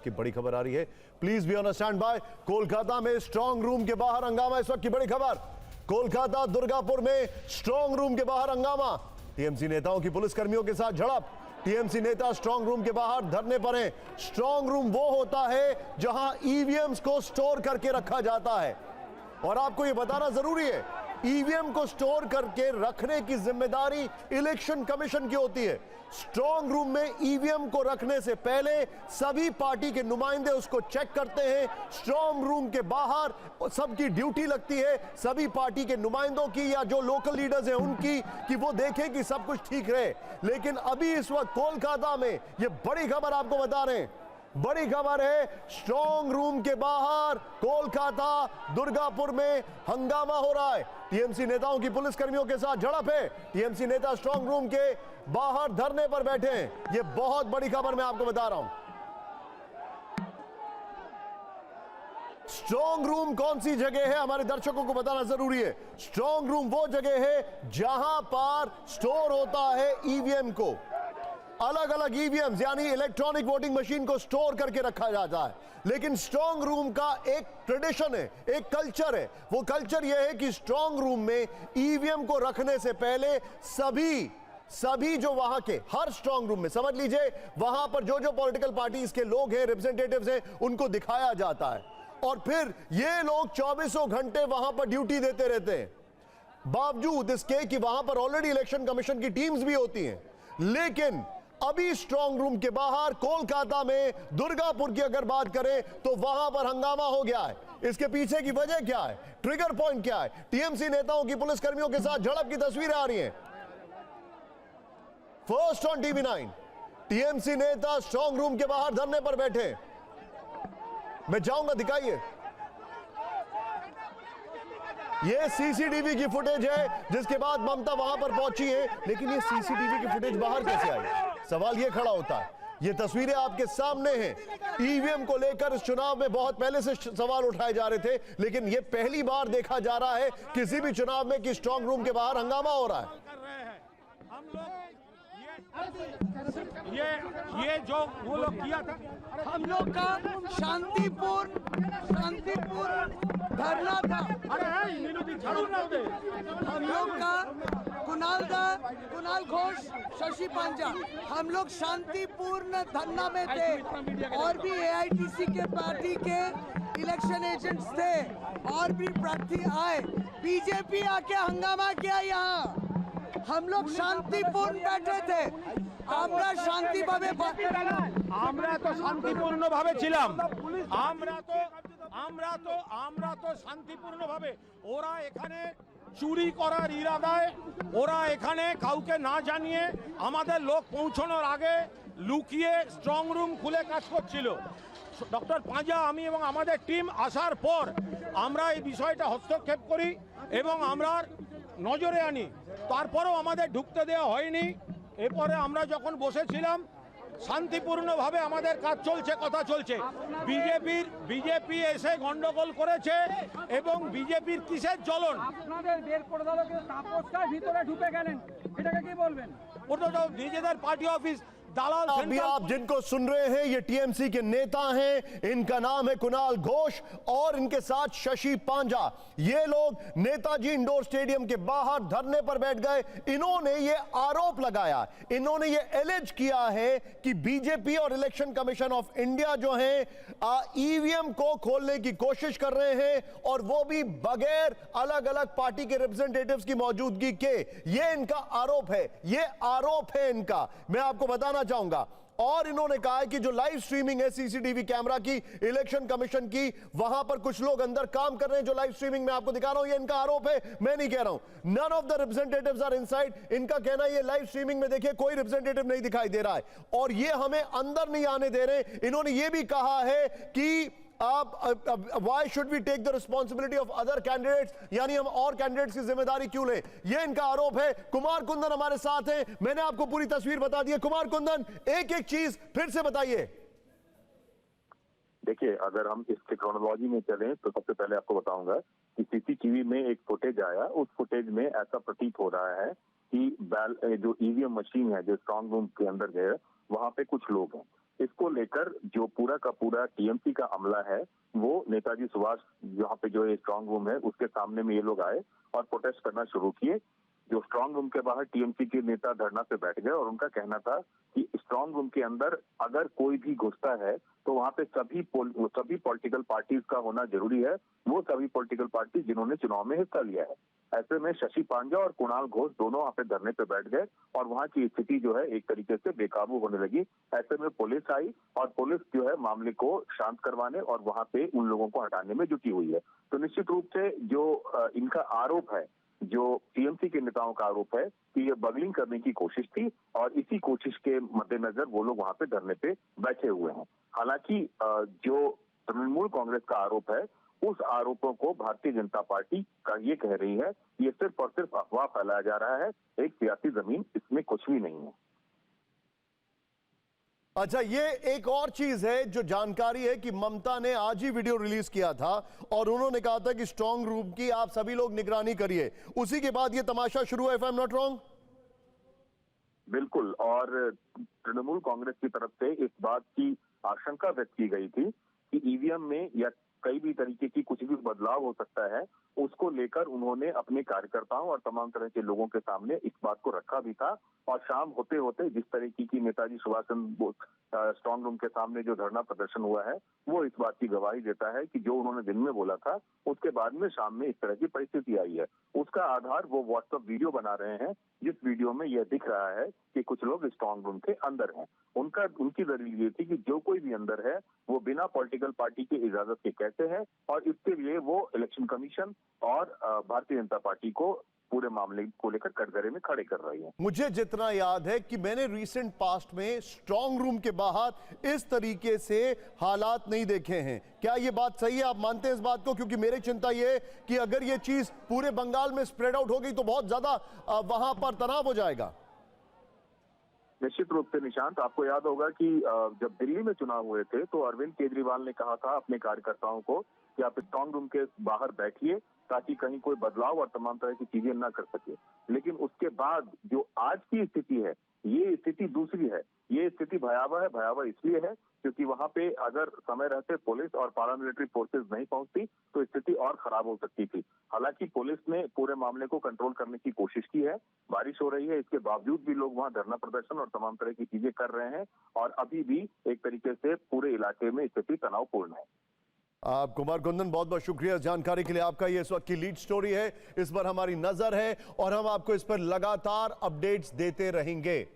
की बड़ी खबर आ रही है, please be on stand by. Kolkata में स्ट्रांग रूम के बाहर हंगामा, इस वक्त की बड़ी खबर। कोलकाता दुर्गापुर में स्ट्रांग रूम के बाहर हंगामा, टीएमसी नेताओं की पुलिसकर्मियों के साथ झड़प। टीएमसी नेता स्ट्रांग रूम के बाहर धरने पर हैं। स्ट्रांग रूम वो होता है जहां ईवीएम्स को स्टोर करके रखा जाता है, और आपको यह बताना जरूरी है, ईवीएम को स्टोर करके रखने की जिम्मेदारी इलेक्शन कमीशन की होती है। स्ट्रांग रूम में ईवीएम को रखने से पहले सभी पार्टी के नुमाइंदे उसको चेक करते हैं। स्ट्रांग रूम के बाहर सबकी ड्यूटी लगती है, सभी पार्टी के नुमाइंदों की या जो लोकल लीडर्स हैं उनकी, कि वो देखें कि सब कुछ ठीक रहे। लेकिन अभी इस वक्त कोलकाता में ये बड़ी खबर आपको बता रहे हैं, बड़ी खबर है, स्ट्रांग रूम के बाहर कोलकाता दुर्गापुर में हंगामा हो रहा है। टीएमसी नेताओं की पुलिसकर्मियों के साथ झड़प है। टीएमसी नेता स्ट्रांग रूम के बाहर धरने पर बैठे हैं। यह बहुत बड़ी खबर मैं आपको बता रहा हूं। स्ट्रांग रूम कौन सी जगह है, हमारे दर्शकों को बताना जरूरी है। स्ट्रांग रूम वो जगह है जहां पर स्टोर होता है ईवीएम को। अलग अलग ईवीएम्स यानी इलेक्ट्रॉनिक वोटिंग मशीन को स्टोर करके रखा जाता है। लेकिन स्ट्रांग रूम का एक ट्रेडिशन है, एक कल्चर है। वो कल्चर यह है कि स्ट्रांग रूम में ईवीएम को रखने से पहले सभी जो वहां के हर स्ट्रांग रूम में, समझ लीजिए वहां पर जो जो पॉलिटिकल पार्टीज के लोग हैं, रिप्रेजेंटेटिव्स हैं, उनको दिखाया जाता है, और फिर ये लोग 24 घंटे वहां पर ड्यूटी देते रहते हैं, बावजूद इसके कि वहां पर ऑलरेडी इलेक्शन कमीशन की टीम्स भी होती हैं। लेकिन अभी स्ट्रांग रूम के बाहर कोलकाता में दुर्गापुर की अगर बात करें तो वहां पर हंगामा हो गया है। इसके पीछे की वजह क्या है, ट्रिगर पॉइंट क्या है? टीएमसी नेताओं की पुलिसकर्मियों के साथ झड़प की तस्वीरें आ रही हैं। फर्स्ट ऑन टीवी 9, टीएमसी नेता स्ट्रांग रूम के बाहर धरने पर बैठे। मैं जाऊंगा, दिखाइए। ये सीसीटीवी की फुटेज है जिसके बाद ममता वहां पर पहुंची है। लेकिन ये सीसीटीवी की फुटेज बाहर कैसे आई? सवाल ये खड़ा होता है। ये तस्वीरें आपके सामने हैं। ईवीएम को लेकर इस चुनाव में बहुत पहले से सवाल उठाए जा रहे थे, लेकिन ये पहली बार देखा जा रहा है किसी भी चुनाव में कि स्ट्रांग रूम के बाहर हंगामा हो रहा है। ये जो वो लोग किया था, हम लोग का शांतिपूर्ण धरना था। हम लोग का कुणाल घोष, शशि पांजा, हम लोग शांतिपूर्ण धरना में थे, और भी एआईटीसी के पार्टी के इलेक्शन एजेंट्स थे, और भी प्रार्थी आए। बीजेपी आके हंगामा किया यहाँ। हम लोग शांतिपूर्ण बैठे थे। আমরা শান্তিভাবে আমরা তো শান্তিপূর্ণভাবে ছিলাম। আমরা তো শান্তিপূর্ণভাবে, ওরা এখানে চুরি করার ইরাদায়, ওরা এখানে কাউকে না জানিয়ে আমাদের লোক পৌঁছানোর আগে লুকিয়ে স্ট্রং রুম খুলে কাজ করছিল। ডক্টর পাঁজা, আমি এবং আমাদের টিম আসার পর আমরা এই বিষয়টা হস্তক্ষেপ করি এবং আমরা নজরে আনি। তারপরেও আমাদের ঢুকতে দেওয়া হয়নি। এরপরে আমরা যখন বসেছিলাম শান্তিপূর্ণভাবে আমাদের কাজ চলছে, কথা চলছে। বিজেপি এসে গন্ডগোল করেছে এবং বিজেপির কিসের জ্বলন? আপনাদের বের করে দাও, তাপসকার ভিতরে ঢুকে গেলেন, এটাকে কি বলবেন? ওটা তো নিজেদের পার্টি অফিস। अभी आप जिनको सुन रहे हैं ये टीएमसी के नेता हैं, इनका नाम है कुणाल घोष और इनके साथ शशि पांजा। ये लोग नेताजी इंडोर स्टेडियम के बाहर धरने पर बैठ गए। इन्होंने ये आरोप लगाया, इन्होंने ये एलिज किया है कि बीजेपी और इलेक्शन कमीशन ऑफ इंडिया जो है ईवीएम को खोलने की कोशिश कर रहे हैं, और वो भी बगैर अलग अलग पार्टी के रिप्रेजेंटेटिव्स की मौजूदगी के। ये इनका आरोप है, ये आरोप है इनका, मैं आपको बताना चाहूंगा। और इन्होंने कहा है कि जो लाइव स्ट्रीमिंग है सीसीटीवी कैमरा की इलेक्शन कमीशन की, वहां पर कुछ लोग अंदर काम कर रहे हैं। जो लाइव स्ट्रीमिंग मैं आपको दिखा रहा हूं, ये इनका आरोप है, मैं नहीं कह रहा हूं। None of the representatives are inside. इनका कहना है ये लाइव स्ट्रीमिंग में देखिए कोई रिप्रेजेंटेटिव नहीं दिखाई दे रहा है, और ये हमें अंदर नहीं आने दे रहे। इन्होंने ये भी कहा है कि why should we take the responsibility of other candidates, यानी हम और कैंडिडेट्स की जिम्मेदारी क्यों लें? यह इनका आरोप है। कुमार कुंदन हमारे साथ हैं, मैंने आपको पूरी तस्वीर बता दी है। कुमार कुंदन, एक एक चीज फिर से बताइए। देखिए, अगर हम इसके क्रोनोलॉजी में चलें तो सबसे पहले आपको बताऊंगा कि सीसीटीवी में एक फुटेज आया। उस फुटेज में ऐसा प्रतीत हो रहा है कि जो ईवीएम मशीन है जो स्ट्रांग रूम के अंदर है, वहां पे कुछ लोग हैं। इसको लेकर जो पूरा का पूरा टीएमसी का अमला है वो नेताजी सुभाष यहाँ पे जो स्ट्रांग रूम है उसके सामने में ये लोग आए और प्रोटेस्ट करना शुरू किए। जो स्ट्रांग रूम के बाहर टीएमसी के नेता धरना पे बैठ गए और उनका कहना था कि स्ट्रांग रूम के अंदर अगर कोई भी घुसता है तो वहां पे सभी पॉलिटिकल पार्टीज का होना जरूरी है, वो सभी पॉलिटिकल पार्टी जिन्होंने चुनाव में हिस्सा लिया है। ऐसे में शशि पांजा और कुणाल घोष दोनों वहां पे धरने पे बैठ गए और वहां की स्थिति जो है एक तरीके से बेकाबू होने लगी। ऐसे में पुलिस आई और पुलिस जो है मामले को शांत करवाने और वहां पे उन लोगों को हटाने में जुटी हुई है। तो निश्चित रूप से जो इनका आरोप है, जो टीएमसी के नेताओं का आरोप है कि ये बगलिंग करने की कोशिश थी और इसी कोशिश के मद्देनजर वो लोग वहां पे धरने पे बैठे हुए हैं। हालांकि जो तृणमूल कांग्रेस का आरोप है उस आरोपों को भारतीय जनता पार्टी का ये कह रही है ये सिर्फ और सिर्फ अफवाह फैलाया जा रहा है, एक सियासी जमीन इसमें कुछ भी नहीं है। अच्छा, ये एक और चीज है जो जानकारी है कि ममता ने आज ही वीडियो रिलीज किया था और उन्होंने कहा था कि स्ट्रांग रूम की आप सभी लोग निगरानी करिए। उसी के बाद ये तमाशा शुरू हुआ, if I am not wrong. बिल्कुल, और तृणमूल कांग्रेस की तरफ से इस बात की आशंका व्यक्त की गई थी कि ईवीएम में या कई भी तरीके की कुछ भी बदलाव हो सकता है, उसको लेकर उन्होंने अपने कार्यकर्ताओं और तमाम तरह के लोगों के सामने इस बात को रखा भी था। और शाम होते होते जिस तरीके की नेताजी सुभाष चंद्र बोस स्ट्रांग रूम के सामने जो धरना प्रदर्शन हुआ है वो इस बात की गवाही देता है कि जो उन्होंने दिन में बोला था उसके बाद में शाम में इस तरह की परिस्थिति आई है। उसका आधार वो व्हाट्सएप वीडियो बना रहे हैं जिस वीडियो में यह दिख रहा है कि कुछ लोग स्ट्रांग रूम के अंदर हैं। उनकी दलील ये थी कि जो कोई भी अंदर है वो बिना पॉलिटिकल पार्टी की इजाजत के कैसे है और इसके लिए वो इलेक्शन कमीशन और भारतीय जनता पार्टी को पूरे मामले को लेकर कटघरे में खड़े कर रही है। मुझे जितना याद है कि मैंने रीसेंट पास्ट में स्ट्रांग रूम के बाहर इस तरीके से हालात नहीं देखे हैं। क्या ये बात सही है? आप मानते हैं इस बात को? क्योंकि मेरी चिंता ये है कि अगर ये चीज पूरे बंगाल में स्प्रेड आउट हो गई तो बहुत ज्यादा वहां पर तनाव हो जाएगा। निश्चित रूप से निशांत, आपको याद होगा कि जब दिल्ली में चुनाव हुए थे तो अरविंद केजरीवाल ने कहा था अपने कार्यकर्ताओं को कि आप स्ट्रांग रूम के बाहर बैठिए ताकि कहीं कोई बदलाव और तमाम तरह की चीजें ना कर सके। लेकिन उसके बाद जो आज की स्थिति है ये स्थिति दूसरी है। ये स्थिति भयावह है। भयावह इसलिए है क्योंकि वहां पे अगर समय रहते पुलिस और पैरामिलिट्री फोर्सेस नहीं पहुंचती तो स्थिति और खराब हो सकती थी। हालांकि पुलिस ने पूरे मामले को कंट्रोल करने की कोशिश की है। बारिश हो रही है, इसके बावजूद भी लोग वहां धरना प्रदर्शन और तमाम तरह की चीजें कर रहे हैं और अभी भी एक तरीके से पूरे इलाके में स्थिति तनावपूर्ण है। कुमार कुंदन, बहुत बहुत शुक्रिया इस जानकारी के लिए। आपका ये इस वक्त की लीड स्टोरी है, इस पर हमारी नजर है और हम आपको इस पर लगातार अपडेट्स देते रहेंगे।